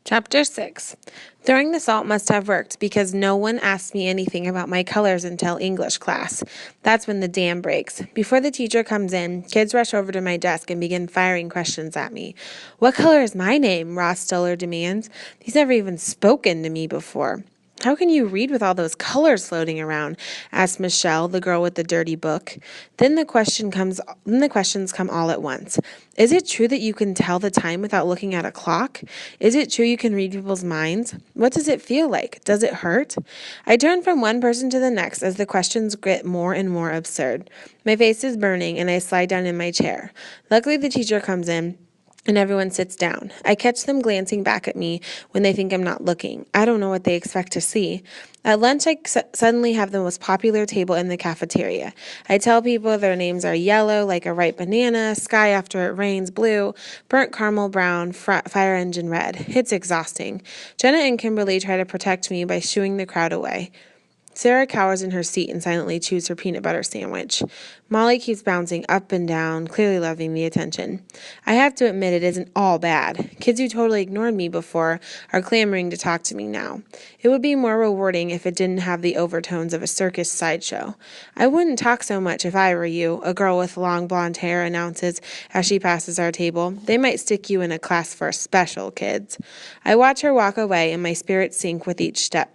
Chapter 6. Throwing the salt must have worked because no one asked me anything about my colors until English class. That's when the dam breaks. Before the teacher comes in, kids rush over to my desk and begin firing questions at me. "What color is my name?" Ross Stoller demands. He's never even spoken to me before. "How can you read with all those colors floating around?" asked Michelle, the girl with the dirty book. Then the questions come all at once. Is it true that you can tell the time without looking at a clock? Is it true you can read people's minds? What does it feel like? Does it hurt? I turn from one person to the next as the questions get more and more absurd. My face is burning and I slide down in my chair. Luckily, the teacher comes in and everyone sits down. I catch them glancing back at me when they think I'm not looking. I don't know what they expect to see. At lunch, I suddenly have the most popular table in the cafeteria. I tell people their names are yellow, like a ripe banana, sky after it rains blue, burnt caramel brown, fire engine red. It's exhausting. Jenna and Kimberly try to protect me by shooing the crowd away. Sarah cowers in her seat and silently chews her peanut butter sandwich. Molly keeps bouncing up and down, clearly loving the attention. I have to admit it isn't all bad. Kids who totally ignored me before are clamoring to talk to me now. It would be more rewarding if it didn't have the overtones of a circus sideshow. "I wouldn't talk so much if I were you," a girl with long blonde hair announces as she passes our table. "They might stick you in a class for special kids." I watch her walk away and my spirits sink with each step.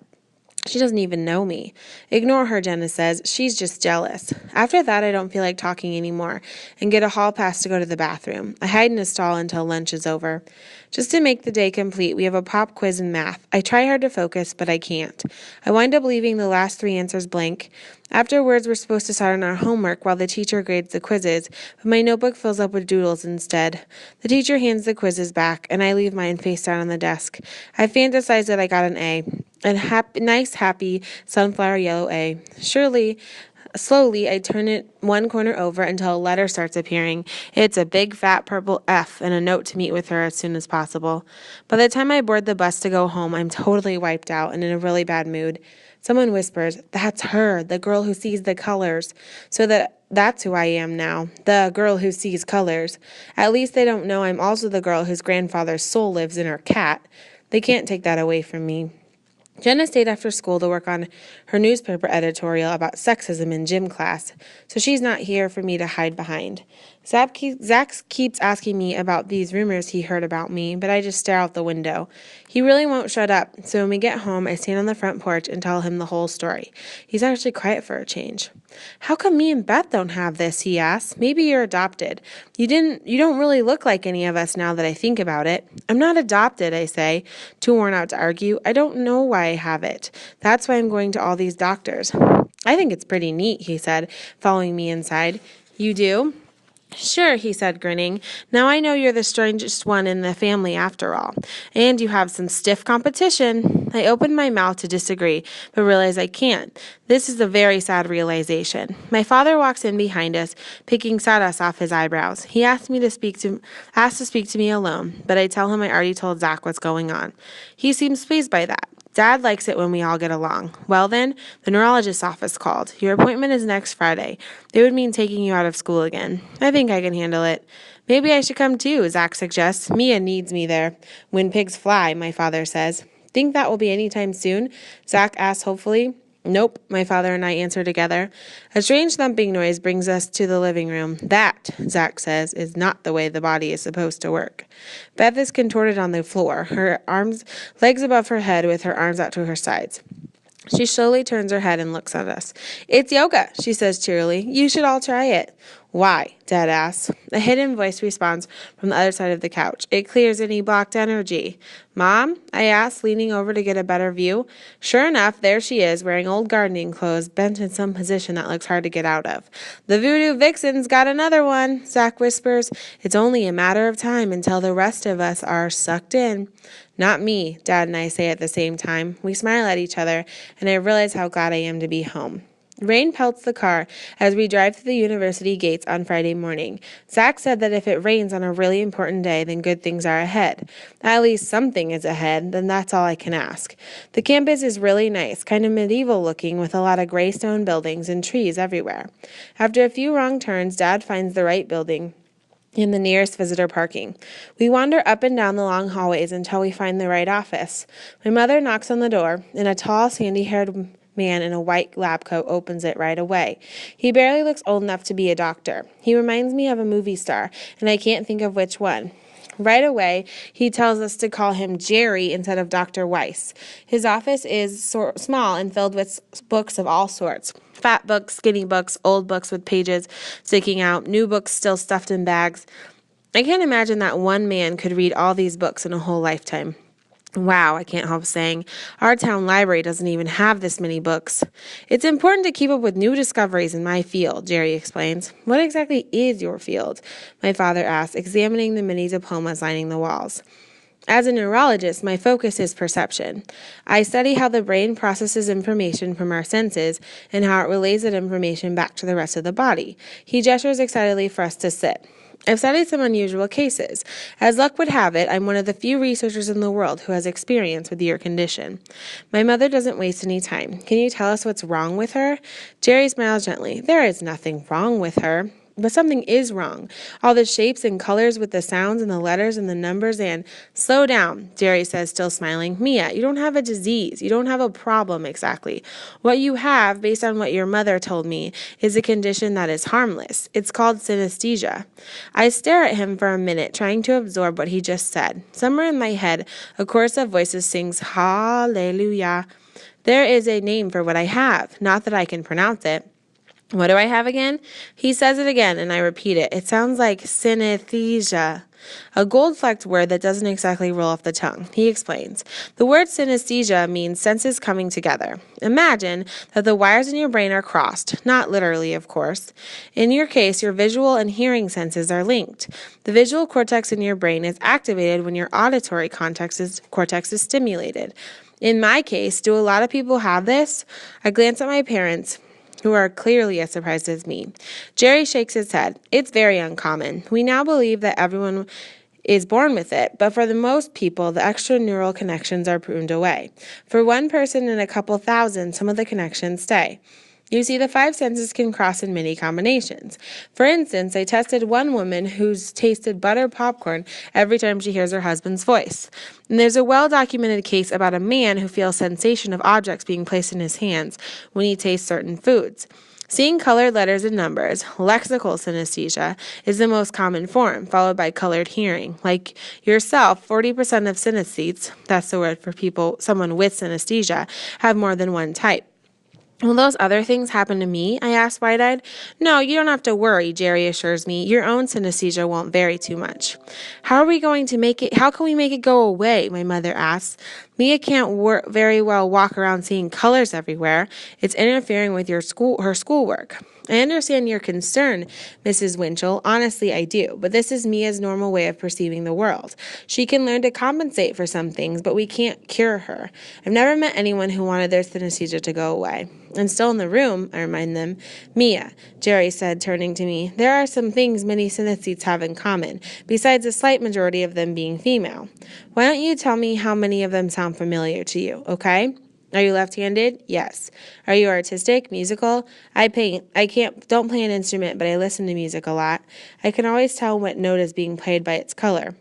She doesn't even know me. "Ignore her," Jenna says. "She's just jealous." After that, I don't feel like talking anymore and get a hall pass to go to the bathroom. I hide in a stall until lunch is over. Just to make the day complete, we have a pop quiz in math. I try hard to focus, but I can't. I wind up leaving the last 3 answers blank. Afterwards, we're supposed to start on our homework while the teacher grades the quizzes, but my notebook fills up with doodles instead. The teacher hands the quizzes back, and I leave mine face down on the desk. I fantasize that I got an A. A nice, happy, sunflower yellow A. Slowly, I turn it one corner over until a letter starts appearing. It's a big, fat purple F and a note to meet with her as soon as possible. By the time I board the bus to go home, I'm totally wiped out and in a really bad mood. Someone whispers, "That's her, the girl who sees the colors." That's who I am now, the girl who sees colors. At least they don't know I'm also the girl whose grandfather's soul lives in her cat. They can't take that away from me. Jenna stayed after school to work on her newspaper editorial about sexism in gym class, so she's not here for me to hide behind. Zach keeps asking me about these rumors he heard about me, but I just stare out the window. He really won't shut up, so when we get home, I stand on the front porch and tell him the whole story. He's actually quiet for a change. "How come me and Beth don't have this?" he asks. "Maybe you're adopted. You don't really look like any of us now that I think about it." "I'm not adopted," I say, too worn out to argue. "I don't know why I have it. That's why I'm going to all these doctors." "I think it's pretty neat," he said, following me inside. "You do?" "Sure," he said, grinning. "Now I know you're the strangest one in the family after all. And you have some stiff competition." I open my mouth to disagree, but realize I can't. This is a very sad realization. My father walks in behind us, picking sawdust off his eyebrows. He asks to speak to me alone, but I tell him I already told Zach what's going on. He seems pleased by that. "Dad likes it when we all get along." "Well then, the neurologist's office called. Your appointment is next Friday. They would mean taking you out of school again." "I think I can handle it." "Maybe I should come too," Zach suggests. "Mia needs me there." "When pigs fly," my father says. "Think that will be any time soon?" Zach asks hopefully. "Nope," my father and I answer together. A strange thumping noise brings us to the living room. "That," Zach says, "is not the way the body is supposed to work." Beth is contorted on the floor, legs above her head with her arms out to her sides. She slowly turns her head and looks at us. "It's yoga," she says cheerily. "You should all try it." "Why?" Dad asks. A hidden voice responds from the other side of the couch. "It clears any blocked energy." "Mom?" I ask, leaning over to get a better view. Sure enough, there she is, wearing old gardening clothes, bent in some position that looks hard to get out of. "The voodoo vixen's got another one," Zach whispers. "It's only a matter of time until the rest of us are sucked in." "Not me," Dad and I say at the same time. We smile at each other, and I realize how glad I am to be home. Rain pelts the car as we drive through the university gates on Friday morning. Zach said that if it rains on a really important day, then good things are ahead. At least something is ahead, then that's all I can ask. The campus is really nice, kind of medieval looking with a lot of gray stone buildings and trees everywhere. After a few wrong turns, Dad finds the right building in the nearest visitor parking. We wander up and down the long hallways until we find the right office. My mother knocks on the door, and a tall, sandy-haired man in a white lab coat opens it right away. He barely looks old enough to be a doctor. He reminds me of a movie star, and I can't think of which one. Right away, he tells us to call him Jerry instead of Dr. Weiss. His office is small and filled with books of all sorts. Fat books, skinny books, old books with pages sticking out, new books still stuffed in bags. I can't imagine that one man could read all these books in a whole lifetime. Wow, I can't help saying, our town library doesn't even have this many books. It's important to keep up with new discoveries in my field, Jerry explains. What exactly is your field? My father asks, examining the many diplomas lining the walls. As a neurologist, my focus is perception. I study how the brain processes information from our senses and how it relays that information back to the rest of the body. He gestures excitedly for us to sit. I've studied some unusual cases. As luck would have it, I'm one of the few researchers in the world who has experience with your condition. My mother doesn't waste any time. Can you tell us what's wrong with her? Jerry smiles gently. There is nothing wrong with her. But something is wrong. All the shapes and colors with the sounds and the letters and the numbers and... Slow down, Jerry says, still smiling. Mia, you don't have a disease. You don't have a problem exactly. What you have, based on what your mother told me, is a condition that is harmless. It's called synesthesia. I stare at him for a minute, trying to absorb what he just said. Somewhere in my head, a chorus of voices sings Hallelujah. There is a name for what I have, not that I can pronounce it. What do I have again? He says it again, and I repeat it. It sounds like synesthesia, a gold-flecked word that doesn't exactly roll off the tongue. He explains. The word synesthesia means senses coming together. Imagine that the wires in your brain are crossed, not literally, of course. In your case, your visual and hearing senses are linked. The visual cortex in your brain is activated when your auditory cortex is stimulated. In my case, do a lot of people have this? I glance at my parents, who are clearly as surprised as me. Jerry shakes his head. It's very uncommon. We now believe that everyone is born with it, but for the most people, the extra neural connections are pruned away. For one person in a couple thousand, some of the connections stay. You see, the five senses can cross in many combinations. For instance, I tested one woman who's tasted butter popcorn every time she hears her husband's voice. And there's a well-documented case about a man who feels sensation of objects being placed in his hands when he tastes certain foods. Seeing colored letters and numbers, lexical synesthesia, is the most common form, followed by colored hearing. Like yourself, 40% of synesthetes, that's the word for someone with synesthesia, have more than one type. Will those other things happen to me? I asked wide-eyed. No, you don't have to worry, Jerry assures me. Your own synesthesia won't vary too much. How can we make it go away? My mother asks. Mia can't very well walk around seeing colors everywhere. It's interfering with her schoolwork. I understand your concern, Mrs. Winchell. Honestly, I do. But this is Mia's normal way of perceiving the world. She can learn to compensate for some things, but we can't cure her. I've never met anyone who wanted their synesthesia to go away. And still in the room, I remind them. Mia, Jerry said, turning to me, there are some things many synesthetes have in common, besides a slight majority of them being female. Why don't you tell me how many of them sound familiar to you, okay? Are you left-handed? Yes. Are you artistic, musical? I paint. Don't play an instrument, but I listen to music a lot. I can always tell what note is being played by its color.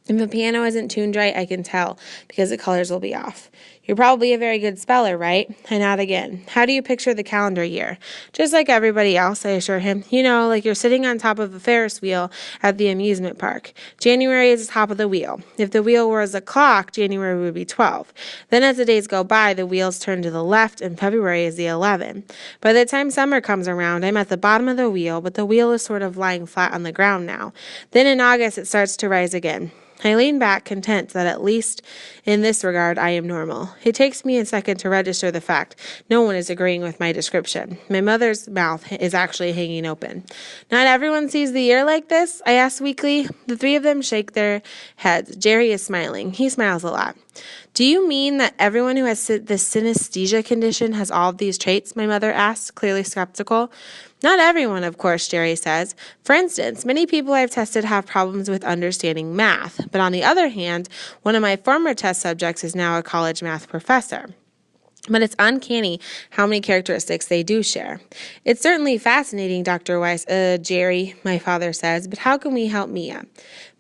If a piano isn't tuned right, I can tell, because the colors will be off. You're probably a very good speller, right? I nod again. How do you picture the calendar year? Just like everybody else, I assure him. You know, like you're sitting on top of a Ferris wheel at the amusement park. January is the top of the wheel. If the wheel was a clock, January would be 12. Then as the days go by, the wheels turn to the left, and February is the 11. By the time summer comes around, I'm at the bottom of the wheel, but the wheel is sort of lying flat on the ground now. Then in August, it starts to rise again. I lean back, content that at least in this regard I am normal. It takes me a second to register the fact no one is agreeing with my description. My mother's mouth is actually hanging open. Not everyone sees the year like this? I ask weakly. The three of them shake their heads. Jerry is smiling. He smiles a lot. Do you mean that everyone who has the synesthesia condition has all of these traits? My mother asks, clearly skeptical. Not everyone, of course, Jerry says. For instance, many people I've tested have problems with understanding math. But on the other hand, one of my former test subjects is now a college math professor. But it's uncanny how many characteristics they do share. It's certainly fascinating, Dr. Weiss, Jerry, my father says, but how can we help Mia?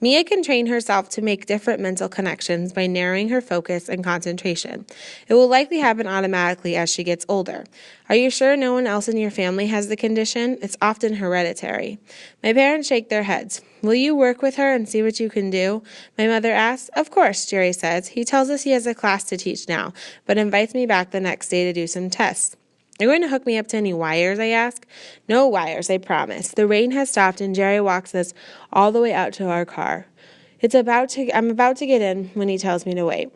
Mia can train herself to make different mental connections by narrowing her focus and concentration. It will likely happen automatically as she gets older. Are you sure no one else in your family has the condition? It's often hereditary. My parents shake their heads. Will you work with her and see what you can do? My mother asks. Of course, Jerry says. He tells us he has a class to teach now, but invites me back the next day to do some tests. You're going to hook me up to any wires, I ask. No wires, I promise. The rain has stopped and Jerry walks us all the way out to our car. I'm about to get in when he tells me to wait.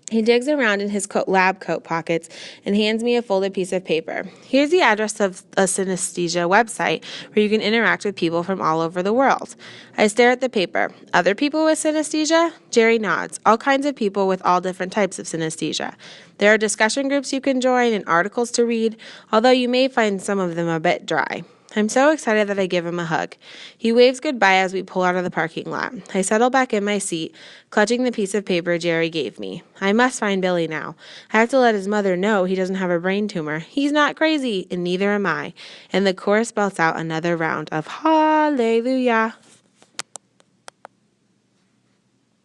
He digs around in his lab coat pockets and hands me a folded piece of paper. Here's the address of a synesthesia website where you can interact with people from all over the world. I stare at the paper. Other people with synesthesia? Jerry nods. All kinds of people with all different types of synesthesia. There are discussion groups you can join and articles to read, although you may find some of them a bit dry. I'm so excited that I give him a hug. He waves goodbye as we pull out of the parking lot. I settle back in my seat, clutching the piece of paper Jerry gave me. I must find Billy now. I have to let his mother know he doesn't have a brain tumor. He's not crazy, and neither am I. And the chorus belts out another round of Hallelujah.